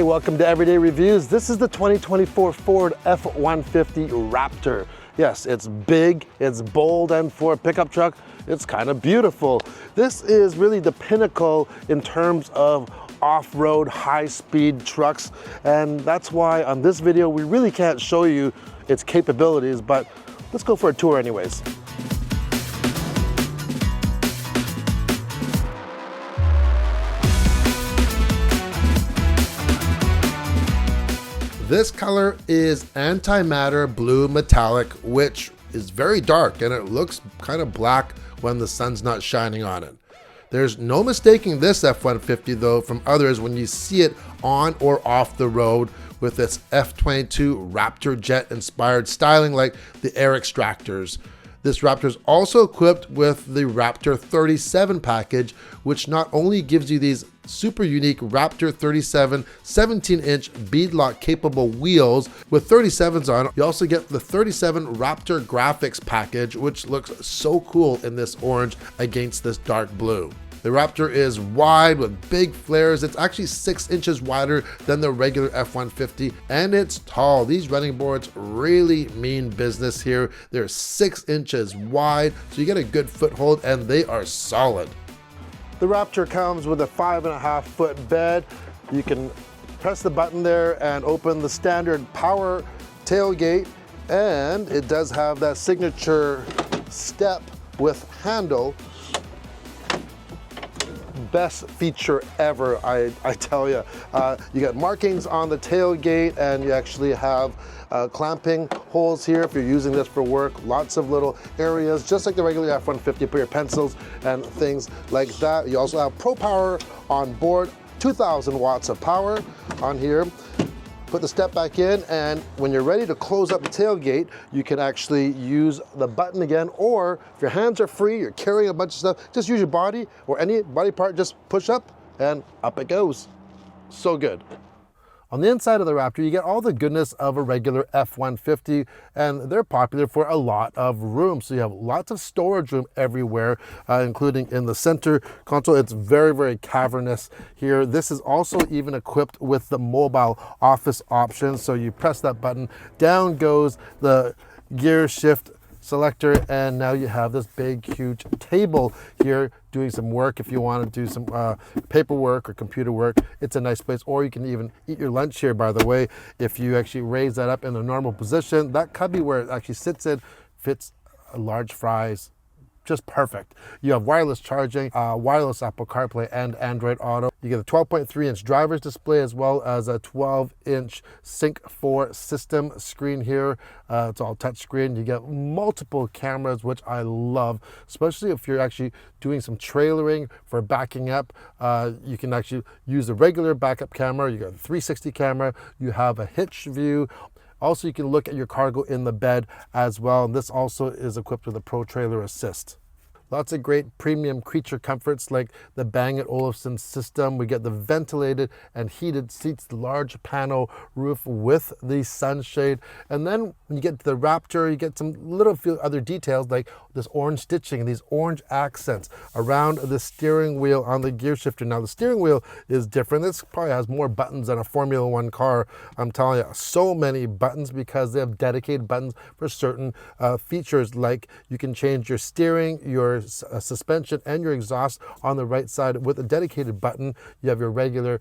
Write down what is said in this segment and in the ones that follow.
Hey, welcome to Everyday Reviews. This is the 2024 Ford F-150 Raptor. Yes, it's big, it's bold, and for a pickup truck, it's kind of beautiful. This is really the pinnacle in terms of off-road, high-speed trucks, and that's why on this video, we really can't show you its capabilities, but let's go for a tour anyways. This color is antimatter blue metallic, which is very dark and it looks kind of black when the sun's not shining on it. There's no mistaking this F-150 though from others when you see it on or off the road with its F-22 Raptor jet inspired styling like the air extractors. This Raptor is also equipped with the Raptor 37 package, which not only gives you these super unique Raptor 37 17-inch Beadlock Capable Wheels with 37s on, you also get the 37 Raptor graphics package, which looks so cool in this orange against this dark blue. The Raptor is wide with big flares. It's actually 6 inches wider than the regular F-150, and it's tall. These running boards really mean business here. They're 6 inches wide, so you get a good foothold, and they are solid. The Raptor comes with a 5.5-foot bed. You can press the button there and open the standard power tailgate, and it does have that signature step with handle. Best feature ever, I tell you. You got markings on the tailgate, and you actually have clamping holes here if you're using this for work. Lots of little areas, just like the regular F-150, put your pencils and things like that. You also have Pro Power on board, 2,000 watts of power on here. Put the step back in, and when you're ready to close up the tailgate, you can actually use the button again, or if your hands are free, you're carrying a bunch of stuff, just use your body or any body part, just push up and up it goes. So good. On the inside of the Raptor, you get all the goodness of a regular F-150, and they're popular for a lot of room. So you have lots of storage room everywhere, including in the center console. It's very, very cavernous here. This is also even equipped with the mobile office option. So you press that button, down goes the gear shift selector, and now you have this big huge table here doing some work. If you want to do some paperwork or computer work, it's a nice place. Or you can even eat your lunch here, by the way. If you actually raise that up in a normal position, that cubby where it actually sits in fits large fries just perfect. You have wireless charging, wireless Apple CarPlay and Android Auto. You get a 12.3-inch driver's display as well as a 12-inch Sync 4 system screen here. It's all touch screen. You get multiple cameras, which I love, especially if you're actually doing some trailering for backing up. You can actually use a regular backup camera. You got a 360 camera. You have a hitch view. Also, you can look at your cargo in the bed as well. And this also is equipped with a Pro Trailer Assist. Lots of great premium creature comforts like the Bang & Olufsen system. We get the ventilated and heated seats, the large panel roof with the sunshade. And then when you get to the Raptor, you get some little few other details like this orange stitching and these orange accents around the steering wheel on the gear shifter. Now the steering wheel is different. This probably has more buttons than a Formula One car. I'm telling you, so many buttons because they have dedicated buttons for certain features, like you can change your steering, your suspension, and your exhaust on the right side with a dedicated button. You have your regular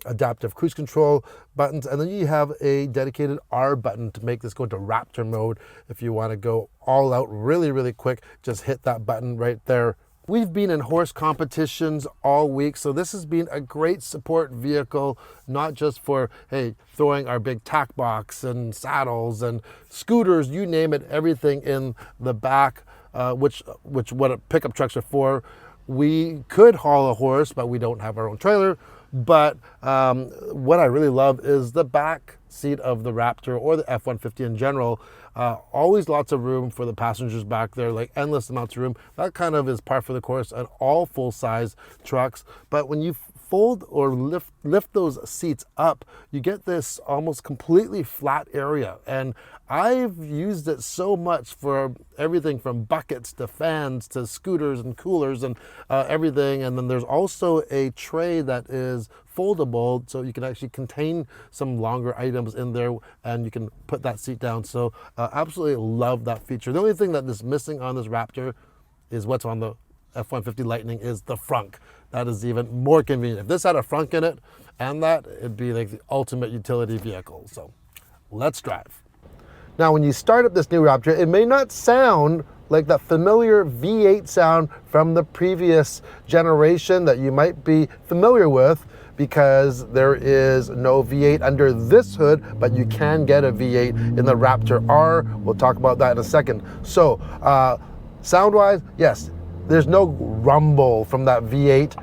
adaptive cruise control buttons, and then you have a dedicated R button to make this go into Raptor mode. If you want to go all out really, really quick, just hit that button right there. We've been in horse competitions all week, so this has been a great support vehicle, not just for, hey, throwing our big tack box and saddles and scooters, you name it, everything in the back, which what pickup trucks are for. We could haul a horse, but we don't have our own trailer. But what I really love is the back seat of the Raptor or the F-150 in general. Always lots of room for the passengers back there, like endless amounts of room. That kind of is par for the course on all full-size trucks. But when you fold or lift those seats up, you get this almost completely flat area. And I've used it so much for everything from buckets to fans to scooters and coolers and everything. And then there's also a tray that is foldable, so you can actually contain some longer items in there, and you can put that seat down. So absolutely love that feature. The only thing that is missing on this Raptor is what's on the F-150 Lightning is the frunk. That is even more convenient. If this had a frunk in it and that, it'd be like the ultimate utility vehicle. So let's drive. Now, when you start up this new Raptor, it may not sound like that familiar V8 sound from the previous generation that you might be familiar with, because there is no V8 under this hood, but you can get a V8 in the Raptor R. We'll talk about that in a second. So sound-wise, yes, there's no rumble from that V8.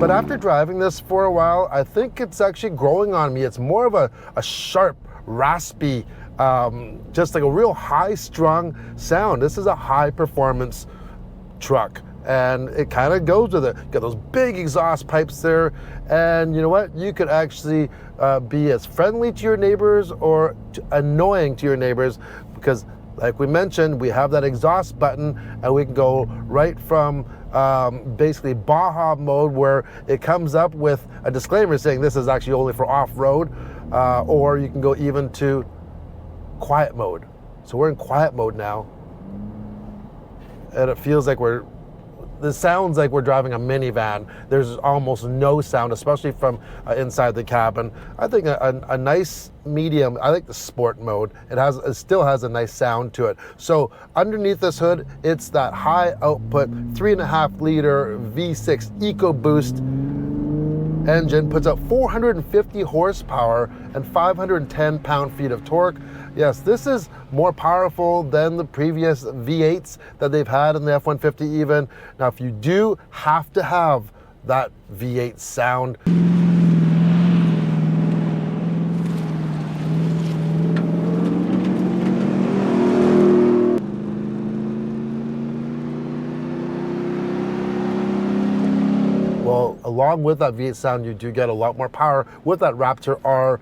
But after driving this for a while, I think it's actually growing on me. It's more of a sharp, raspy, just like a real high-strung sound. This is a high-performance truck, and it kind of goes with it. Got those big exhaust pipes there, and you know what? You could actually be as friendly to your neighbors or annoying to your neighbors, because like we mentioned, we have that exhaust button, and we can go right from basically Baja mode, where it comes up with a disclaimer saying this is actually only for off-road, or you can go even to quiet mode. So we're in quiet mode now, and it feels like this sounds like we're driving a minivan. There's almost no sound, especially from inside the cabin. I think a nice medium. I like the sport mode. It still has a nice sound to it. So underneath this hood, it's that high output 3.5 liter V6 EcoBoost engine, puts out 450 horsepower and 510 pound-feet of torque. Yes, this is more powerful than the previous V8s that they've had in the F-150 even. Now, if you do have to have that V8 sound, well, along with that V8 sound, you do get a lot more power with that Raptor R.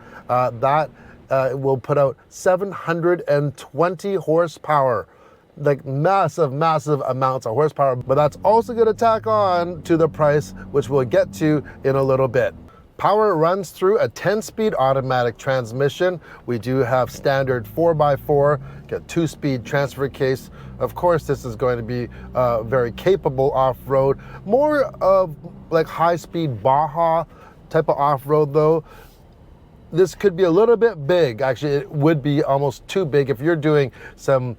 It will put out 720 horsepower, like massive amounts of horsepower. But that's also going to tack on to the price, which we'll get to in a little bit. Power runs through a 10-speed automatic transmission. We do have standard 4x4, get 2-speed transfer case. Of course, this is going to be very capable off-road, more of like high-speed Baja type of off-road though. This could be a little bit big. Actually, it would be almost too big if you're doing some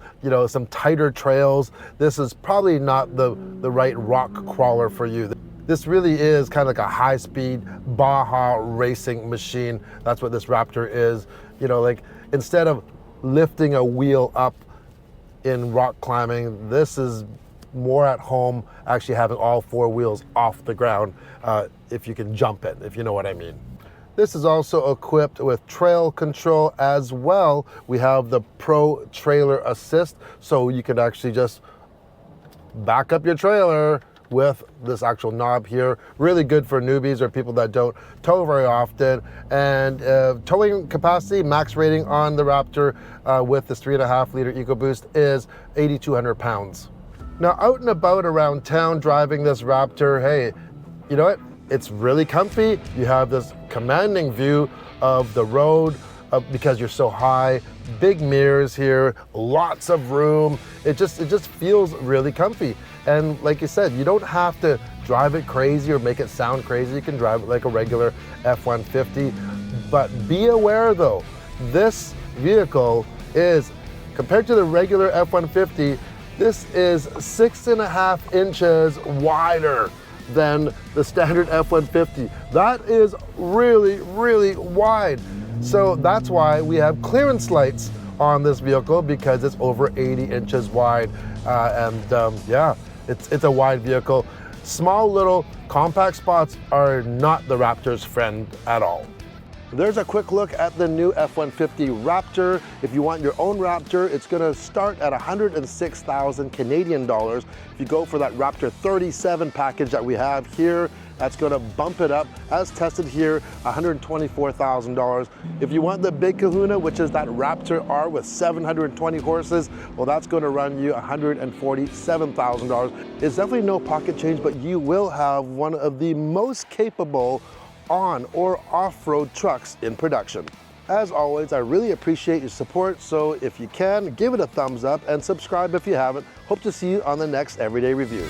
tighter trails. This is probably not the right rock crawler for you. This really is kind of like a high-speed Baja racing machine. That's what this Raptor is. You know, like instead of lifting a wheel up in rock climbing, this is more at home, actually having all 4 wheels off the ground, if you can jump it, if you know what I mean. This is also equipped with trail control as well. We have the Pro Trailer Assist, so you can actually just back up your trailer with this actual knob here. Really good for newbies or people that don't tow very often. And towing capacity, max rating on the Raptor with this 3.5 liter EcoBoost is 8,200 pounds. Now, out and about around town driving this Raptor, hey, you know what? It's really comfy. You have this commanding view of the road because you're so high. Big mirrors here, lots of room. It just feels really comfy. And like you said, you don't have to drive it crazy or make it sound crazy. You can drive it like a regular F-150. But be aware though, this vehicle is, compared to the regular F-150, this is 6.5 inches wider than the standard F-150. That is really, really wide. So that's why we have clearance lights on this vehicle, because it's over 80 inches wide. Yeah, it's a wide vehicle. Small little compact spots are not the Raptor's friend at all. There's a quick look at the new F-150 Raptor. If you want your own Raptor, it's gonna start at 106,000 Canadian dollars. If you go for that Raptor 37 package that we have here, that's gonna bump it up, as tested here, $124,000. If you want the big kahuna, which is that Raptor R with 720 horses, well, that's gonna run you $147,000. It's definitely no pocket change, but you will have one of the most capable on or off-road trucks in production. As always, I really appreciate your support, so if you can, give it a thumbs up and subscribe if you haven't. Hope to see you on the next Everyday Review.